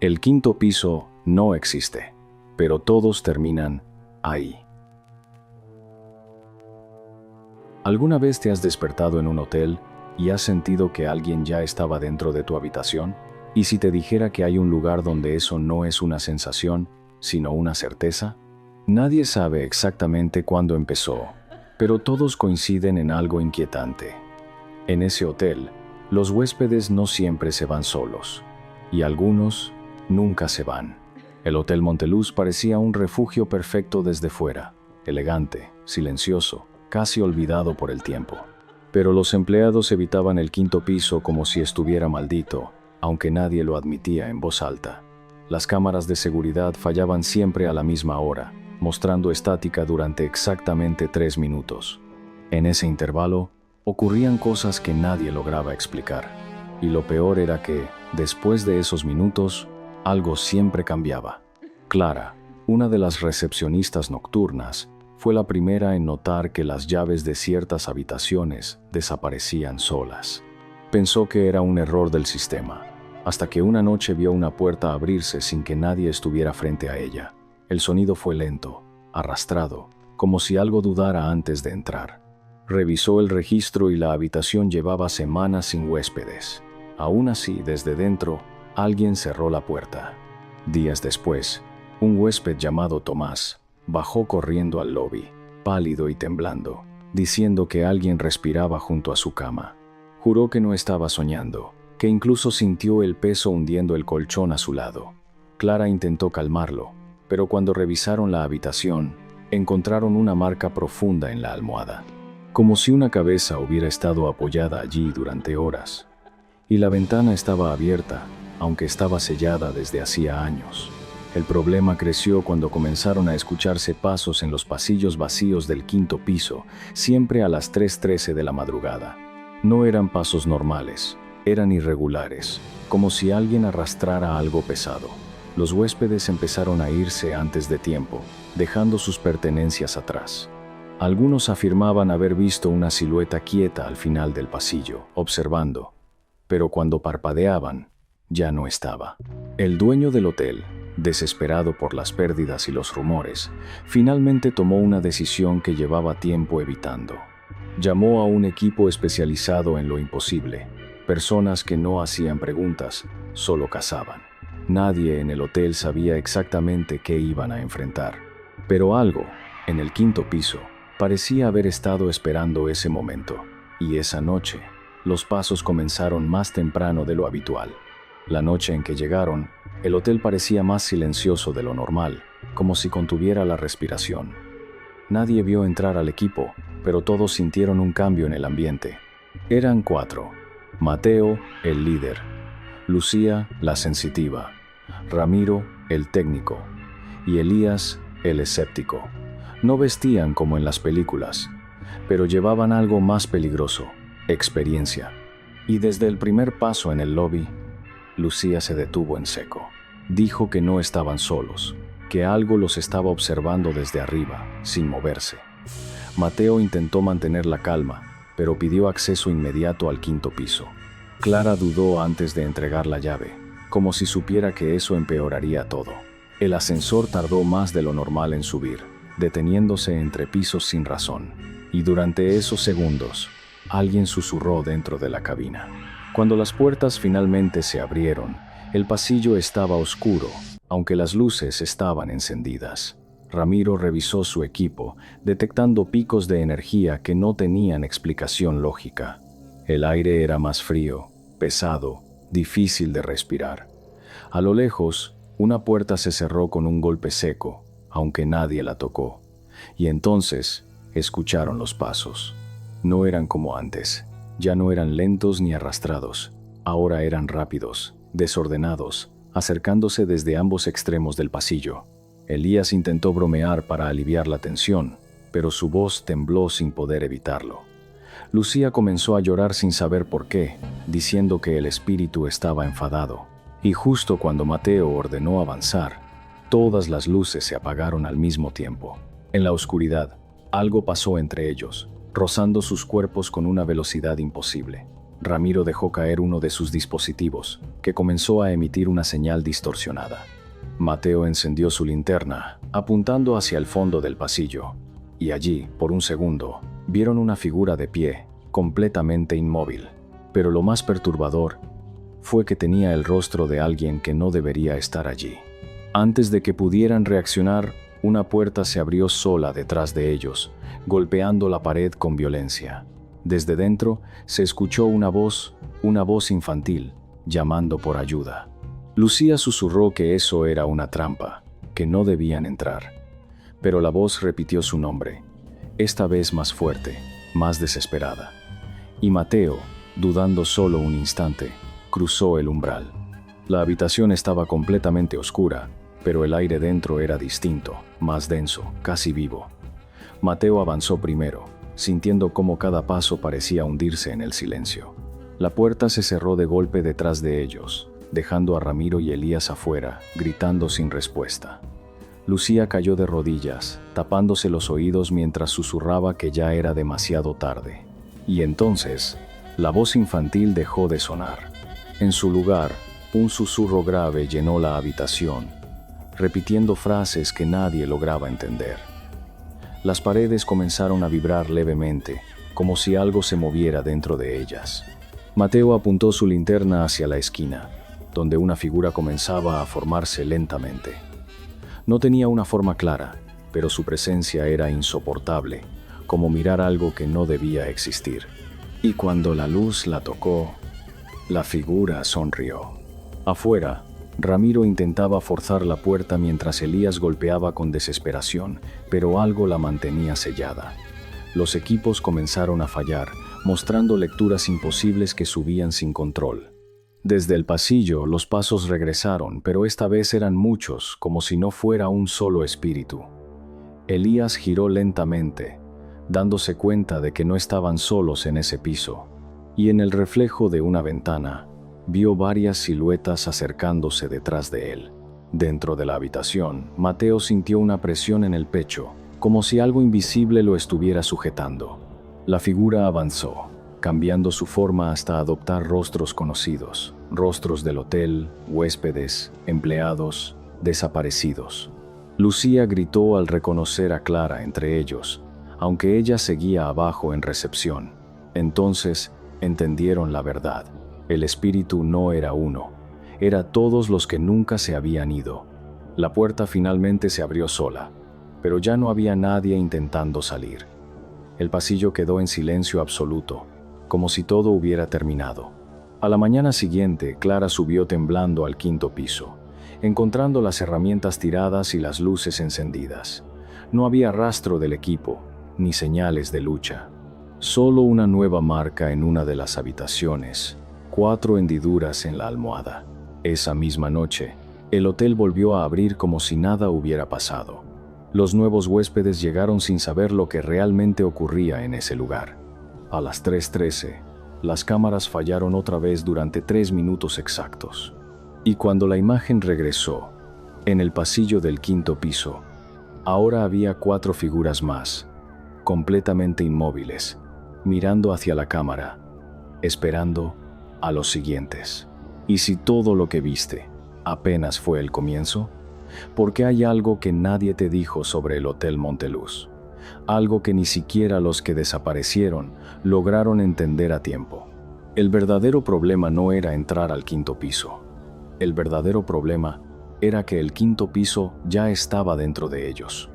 El quinto piso no existe, pero todos terminan ahí. ¿Alguna vez te has despertado en un hotel y has sentido que alguien ya estaba dentro de tu habitación? ¿Y si te dijera que hay un lugar donde eso no es una sensación, sino una certeza? Nadie sabe exactamente cuándo empezó, pero todos coinciden en algo inquietante. En ese hotel, los huéspedes no siempre se van solos, y algunos nunca se van. El Hotel Monteluz parecía un refugio perfecto desde fuera, elegante, silencioso, casi olvidado por el tiempo. Pero los empleados evitaban el quinto piso como si estuviera maldito, aunque nadie lo admitía en voz alta. Las cámaras de seguridad fallaban siempre a la misma hora, mostrando estática durante exactamente 3 minutos. En ese intervalo, ocurrían cosas que nadie lograba explicar. Y lo peor era que, después de esos minutos, algo siempre cambiaba. Clara, una de las recepcionistas nocturnas, fue la primera en notar que las llaves de ciertas habitaciones desaparecían solas. Pensó que era un error del sistema, hasta que una noche vio una puerta abrirse sin que nadie estuviera frente a ella. El sonido fue lento, arrastrado, como si algo dudara antes de entrar. Revisó el registro y la habitación llevaba semanas sin huéspedes. Aún así, desde dentro, alguien cerró la puerta. Días después, un huésped llamado Tomás bajó corriendo al lobby, pálido y temblando, diciendo que alguien respiraba junto a su cama. Juró que no estaba soñando, que incluso sintió el peso hundiendo el colchón a su lado. Clara intentó calmarlo, pero cuando revisaron la habitación, encontraron una marca profunda en la almohada, como si una cabeza hubiera estado apoyada allí durante horas. Y la ventana estaba abierta, aunque estaba sellada desde hacía años. El problema creció cuando comenzaron a escucharse pasos en los pasillos vacíos del quinto piso, siempre a las 3:13 de la madrugada. No eran pasos normales, eran irregulares, como si alguien arrastrara algo pesado. Los huéspedes empezaron a irse antes de tiempo, dejando sus pertenencias atrás. Algunos afirmaban haber visto una silueta quieta al final del pasillo, observando, pero cuando parpadeaban, ya no estaba. El dueño del hotel, desesperado por las pérdidas y los rumores, finalmente tomó una decisión que llevaba tiempo evitando. Llamó a un equipo especializado en lo imposible, personas que no hacían preguntas, solo cazaban. Nadie en el hotel sabía exactamente qué iban a enfrentar, pero algo, en el quinto piso, parecía haber estado esperando ese momento, y esa noche, los pasos comenzaron más temprano de lo habitual. La noche en que llegaron, el hotel parecía más silencioso de lo normal, como si contuviera la respiración. Nadie vio entrar al equipo, pero todos sintieron un cambio en el ambiente. Eran 4. Mateo, el líder. Lucía, la sensitiva. Ramiro, el técnico. Y Elías, el escéptico. No vestían como en las películas, pero llevaban algo más peligroso: experiencia. Y desde el primer paso en el lobby, Lucía se detuvo en seco. Dijo que no estaban solos, que algo los estaba observando desde arriba, sin moverse. Mateo intentó mantener la calma, pero pidió acceso inmediato al quinto piso. Clara dudó antes de entregar la llave, como si supiera que eso empeoraría todo. El ascensor tardó más de lo normal en subir, deteniéndose entre pisos sin razón. Y durante esos segundos, alguien susurró dentro de la cabina. Cuando las puertas finalmente se abrieron, el pasillo estaba oscuro, aunque las luces estaban encendidas. Ramiro revisó su equipo, detectando picos de energía que no tenían explicación lógica. El aire era más frío, pesado, difícil de respirar. A lo lejos, una puerta se cerró con un golpe seco, aunque nadie la tocó. Y entonces, escucharon los pasos. No eran como antes. Ya no eran lentos ni arrastrados, ahora eran rápidos, desordenados, acercándose desde ambos extremos del pasillo. Elías intentó bromear para aliviar la tensión, pero su voz tembló sin poder evitarlo. Lucía comenzó a llorar sin saber por qué, diciendo que el espíritu estaba enfadado. Y justo cuando Mateo ordenó avanzar, todas las luces se apagaron al mismo tiempo. En la oscuridad, algo pasó entre ellos, rozando sus cuerpos con una velocidad imposible. Ramiro dejó caer uno de sus dispositivos, que comenzó a emitir una señal distorsionada. Mateo encendió su linterna, apuntando hacia el fondo del pasillo, y allí, por un segundo, vieron una figura de pie, completamente inmóvil. Pero lo más perturbador fue que tenía el rostro de alguien que no debería estar allí. Antes de que pudieran reaccionar, una puerta se abrió sola detrás de ellos, golpeando la pared con violencia. Desde dentro se escuchó una voz infantil, llamando por ayuda. Lucía susurró que eso era una trampa, que no debían entrar. Pero la voz repitió su nombre, esta vez más fuerte, más desesperada. Y Mateo, dudando solo un instante, cruzó el umbral. La habitación estaba completamente oscura, pero el aire dentro era distinto, más denso, casi vivo. Mateo avanzó primero, sintiendo cómo cada paso parecía hundirse en el silencio. La puerta se cerró de golpe detrás de ellos, dejando a Ramiro y Elías afuera, gritando sin respuesta. Lucía cayó de rodillas, tapándose los oídos mientras susurraba que ya era demasiado tarde. Y entonces, la voz infantil dejó de sonar. En su lugar, un susurro grave llenó la habitación, repitiendo frases que nadie lograba entender. Las paredes comenzaron a vibrar levemente, como si algo se moviera dentro de ellas. Mateo apuntó su linterna hacia la esquina, donde una figura comenzaba a formarse lentamente. No tenía una forma clara, pero su presencia era insoportable, como mirar algo que no debía existir. Y cuando la luz la tocó, la figura sonrió. Afuera, Ramiro intentaba forzar la puerta mientras Elías golpeaba con desesperación, pero algo la mantenía sellada. Los equipos comenzaron a fallar, mostrando lecturas imposibles que subían sin control. Desde el pasillo, los pasos regresaron, pero esta vez eran muchos, como si no fuera un solo espíritu. Elías giró lentamente, dándose cuenta de que no estaban solos en ese piso, y en el reflejo de una ventana, vio varias siluetas acercándose detrás de él. Dentro de la habitación, Mateo sintió una presión en el pecho, como si algo invisible lo estuviera sujetando. La figura avanzó, cambiando su forma hasta adoptar rostros conocidos, rostros del hotel, huéspedes, empleados, desaparecidos. Lucía gritó al reconocer a Clara entre ellos, aunque ella seguía abajo en recepción. Entonces entendieron la verdad. El espíritu no era uno, era todos los que nunca se habían ido. La puerta finalmente se abrió sola, pero ya no había nadie intentando salir. El pasillo quedó en silencio absoluto, como si todo hubiera terminado. A la mañana siguiente, Clara subió temblando al 5º piso, encontrando las herramientas tiradas y las luces encendidas. No había rastro del equipo, ni señales de lucha. Solo una nueva marca en una de las habitaciones, 4 hendiduras en la almohada. Esa misma noche, el hotel volvió a abrir como si nada hubiera pasado. Los nuevos huéspedes llegaron sin saber lo que realmente ocurría en ese lugar. A las 3:13, las cámaras fallaron otra vez durante 3 minutos exactos. Y cuando la imagen regresó, en el pasillo del 5º piso, ahora había 4 figuras más, completamente inmóviles, mirando hacia la cámara, esperando a los siguientes. ¿Y si todo lo que viste apenas fue el comienzo? Porque hay algo que nadie te dijo sobre el Hotel Monteluz, algo que ni siquiera los que desaparecieron lograron entender a tiempo. El verdadero problema no era entrar al 5º piso. El verdadero problema era que el 5º piso ya estaba dentro de ellos.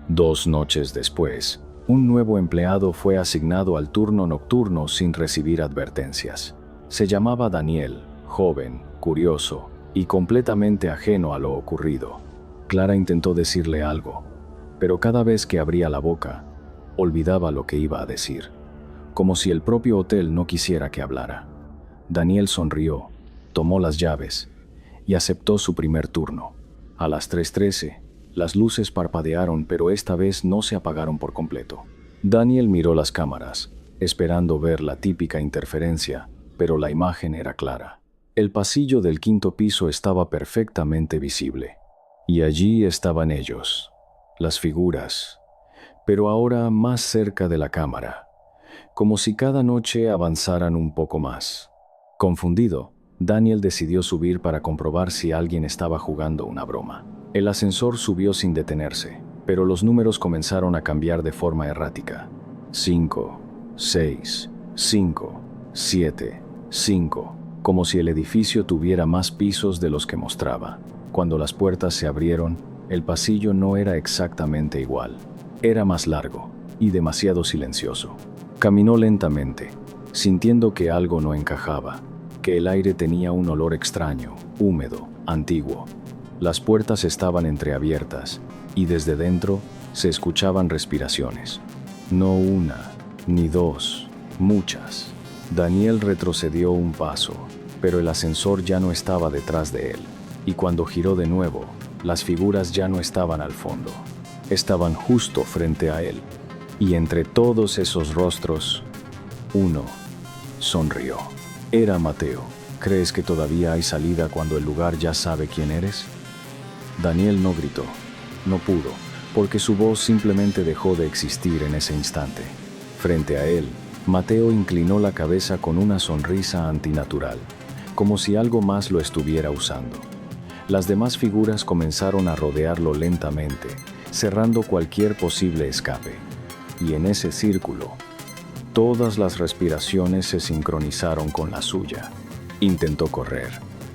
2 noches después, un nuevo empleado fue asignado al turno nocturno sin recibir advertencias. Se llamaba Daniel, joven, curioso y completamente ajeno a lo ocurrido. Clara intentó decirle algo, pero cada vez que abría la boca, olvidaba lo que iba a decir, como si el propio hotel no quisiera que hablara. Daniel sonrió, tomó las llaves y aceptó su primer turno. A las 3:13, las luces parpadearon, pero esta vez no se apagaron por completo. Daniel miró las cámaras, esperando ver la típica interferencia, pero la imagen era clara. El pasillo del 5º piso estaba perfectamente visible. Y allí estaban ellos, las figuras, pero ahora más cerca de la cámara. como si cada noche avanzaran un poco más. Confundido, Daniel decidió subir para comprobar si alguien estaba jugando una broma. El ascensor subió sin detenerse, pero los números comenzaron a cambiar de forma errática. 5, 6, 5, 7, 5, como si el edificio tuviera más pisos de los que mostraba. Cuando las puertas se abrieron, el pasillo no era exactamente igual. Era más largo y demasiado silencioso. Caminó lentamente, sintiendo que algo no encajaba, que el aire tenía un olor extraño, húmedo, antiguo. Las puertas estaban entreabiertas y desde dentro se escuchaban respiraciones. No una, ni dos, muchas. Daniel retrocedió un paso, pero el ascensor ya no estaba detrás de él, y cuando giró de nuevo, las figuras ya no estaban al fondo. Estaban justo frente a él, y entre todos esos rostros, uno sonrió. Era Mateo. ¿Crees que todavía hay salida cuando el lugar ya sabe quién eres? Daniel no gritó, no pudo, porque su voz simplemente dejó de existir en ese instante. Frente a él, Mateo inclinó la cabeza con una sonrisa antinatural, como si algo más lo estuviera usando. Las demás figuras comenzaron a rodearlo lentamente, cerrando cualquier posible escape. Y en ese círculo, todas las respiraciones se sincronizaron con la suya. Intentó correr,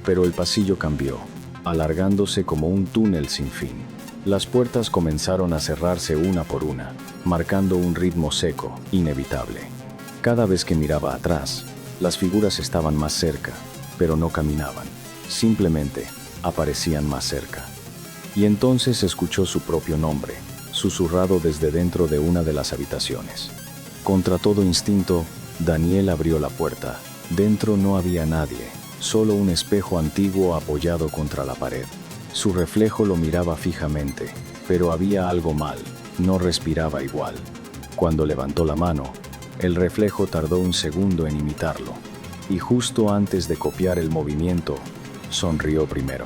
pero el pasillo cambió, alargándose como un túnel sin fin. Las puertas comenzaron a cerrarse una por una, marcando un ritmo seco, inevitable. Cada vez que miraba atrás, las figuras estaban más cerca, pero no caminaban. Simplemente aparecían más cerca. Y entonces escuchó su propio nombre, susurrado desde dentro de una de las habitaciones. Contra todo instinto, Daniel abrió la puerta. Dentro no había nadie, solo un espejo antiguo apoyado contra la pared. Su reflejo lo miraba fijamente, pero había algo mal, no respiraba igual. Cuando levantó la mano, el reflejo tardó un segundo en imitarlo, y justo antes de copiar el movimiento, sonrió primero.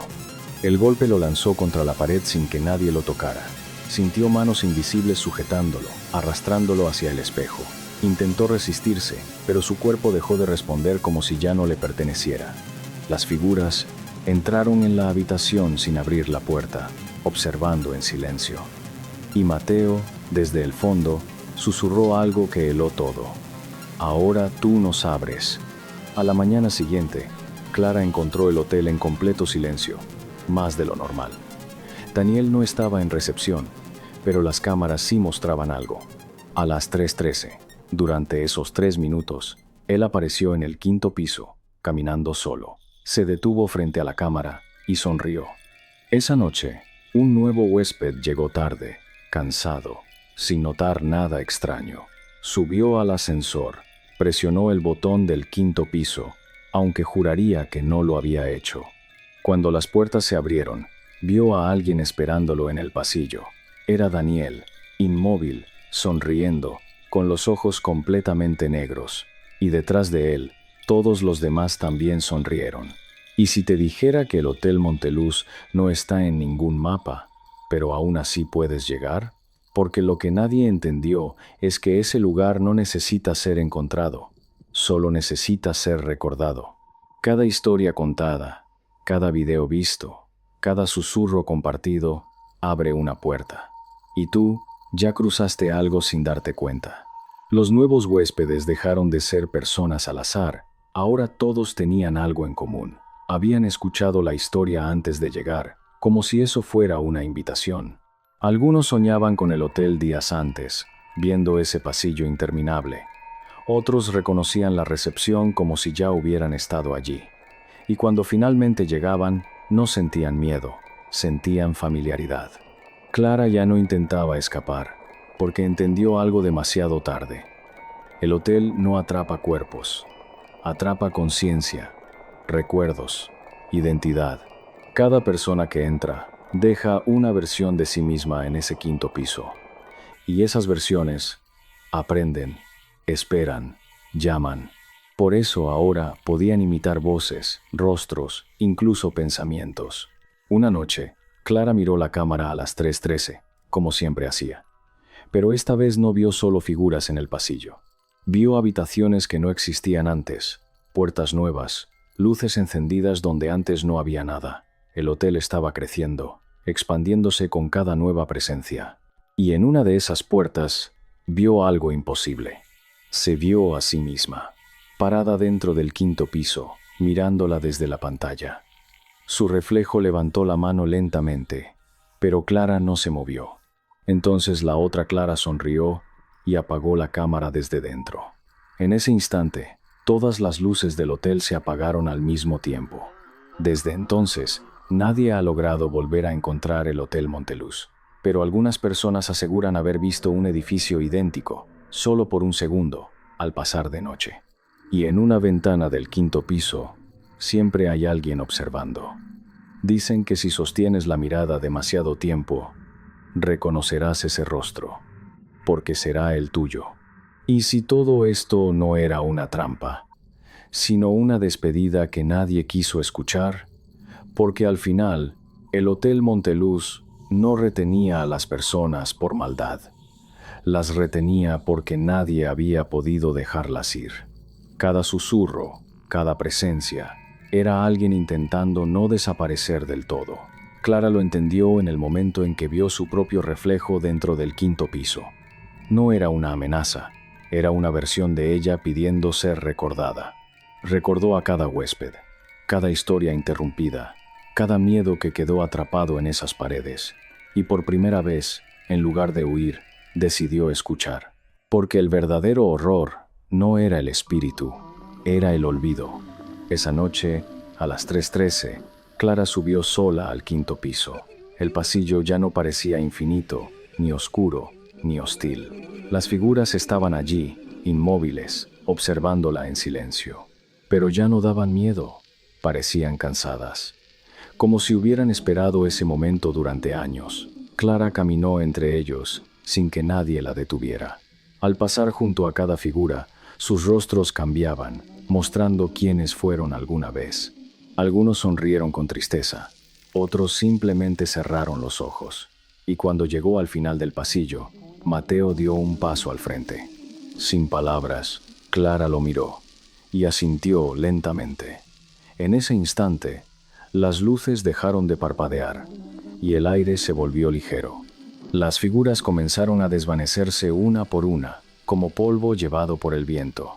El golpe lo lanzó contra la pared sin que nadie lo tocara. Sintió manos invisibles sujetándolo, arrastrándolo hacia el espejo. Intentó resistirse, pero su cuerpo dejó de responder como si ya no le perteneciera. Las figuras entraron en la habitación sin abrir la puerta, observando en silencio. Y Mateo, desde el fondo, susurró algo que heló todo. Ahora tú nos abres. A la mañana siguiente, Clara encontró el hotel en completo silencio, más de lo normal. Daniel no estaba en recepción, pero las cámaras sí mostraban algo. A las 3:13, durante esos 3 minutos, él apareció en el 5º piso, caminando solo. Se detuvo frente a la cámara y sonrió. Esa noche, un nuevo huésped llegó tarde, cansado, sin notar nada extraño. Subió al ascensor, presionó el botón del 5º piso, aunque juraría que no lo había hecho. Cuando las puertas se abrieron, vio a alguien esperándolo en el pasillo. Era Daniel, inmóvil, sonriendo, con los ojos completamente negros, y detrás de él, todos los demás también sonrieron. Y si te dijera que el Hotel Monteluz no está en ningún mapa, pero aún así puedes llegar, porque lo que nadie entendió es que ese lugar no necesita ser encontrado, solo necesita ser recordado. Cada historia contada, cada video visto, cada susurro compartido, abre una puerta. Y tú ya cruzaste algo sin darte cuenta. Los nuevos huéspedes dejaron de ser personas al azar. Ahora todos tenían algo en común. Habían escuchado la historia antes de llegar, como si eso fuera una invitación. Algunos soñaban con el hotel días antes, viendo ese pasillo interminable. Otros reconocían la recepción como si ya hubieran estado allí. Y cuando finalmente llegaban, no sentían miedo, sentían familiaridad. Clara ya no intentaba escapar, porque entendió algo demasiado tarde. El hotel no atrapa cuerpos, atrapa conciencia, recuerdos, identidad. Cada persona que entra deja una versión de sí misma en ese 5º piso. Y esas versiones aprenden, esperan, llaman. Por eso ahora podían imitar voces, rostros, incluso pensamientos. Una noche, Clara miró la cámara a las 3:13, como siempre hacía. Pero esta vez no vio solo figuras en el pasillo. Vio habitaciones que no existían antes, puertas nuevas, luces encendidas donde antes no había nada. El hotel estaba creciendo, expandiéndose con cada nueva presencia. Y en una de esas puertas, vio algo imposible. Se vio a sí misma, parada dentro del 5.º piso, mirándola desde la pantalla. Su reflejo levantó la mano lentamente, pero Clara no se movió. Entonces la otra Clara sonrió y apagó la cámara desde dentro. En ese instante, todas las luces del hotel se apagaron al mismo tiempo. Desde entonces, nadie ha logrado volver a encontrar el Hotel Monteluz, pero algunas personas aseguran haber visto un edificio idéntico, solo por un segundo, al pasar de noche. Y en una ventana del 5.º piso, siempre hay alguien observando. Dicen que si sostienes la mirada demasiado tiempo, reconocerás ese rostro, porque será el tuyo. Y si todo esto no era una trampa, sino una despedida que nadie quiso escuchar, porque al final, el Hotel Monteluz no retenía a las personas por maldad. Las retenía porque nadie había podido dejarlas ir. Cada susurro, cada presencia, era alguien intentando no desaparecer del todo. Clara lo entendió en el momento en que vio su propio reflejo dentro del 5.º piso. No era una amenaza, era una versión de ella pidiendo ser recordada. Recordó a cada huésped, cada historia interrumpida, cada miedo que quedó atrapado en esas paredes. Y por primera vez, en lugar de huir, decidió escuchar. Porque el verdadero horror no era el espíritu, era el olvido. Esa noche, a las 3:13, Clara subió sola al 5.º piso. El pasillo ya no parecía infinito, ni oscuro, ni hostil. Las figuras estaban allí, inmóviles, observándola en silencio. Pero ya no daban miedo, parecían cansadas. Como si hubieran esperado ese momento durante años. Clara caminó entre ellos, sin que nadie la detuviera. Al pasar junto a cada figura, sus rostros cambiaban, mostrando quiénes fueron alguna vez. Algunos sonrieron con tristeza, otros simplemente cerraron los ojos. Y cuando llegó al final del pasillo, Mateo dio un paso al frente. Sin palabras, Clara lo miró y asintió lentamente. En ese instante, las luces dejaron de parpadear y el aire se volvió ligero. Las figuras comenzaron a desvanecerse una por una, como polvo llevado por el viento.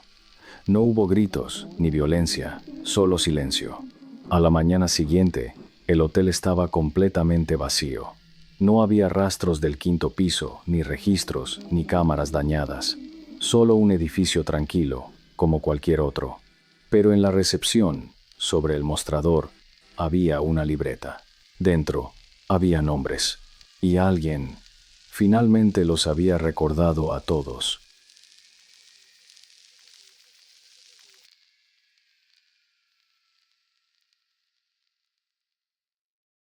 No hubo gritos ni violencia, solo silencio. A la mañana siguiente, el hotel estaba completamente vacío. No había rastros del 5.º piso, ni registros, ni cámaras dañadas. Solo un edificio tranquilo, como cualquier otro. Pero en la recepción, sobre el mostrador, había una libreta. Dentro, había nombres. Y alguien finalmente los había recordado a todos.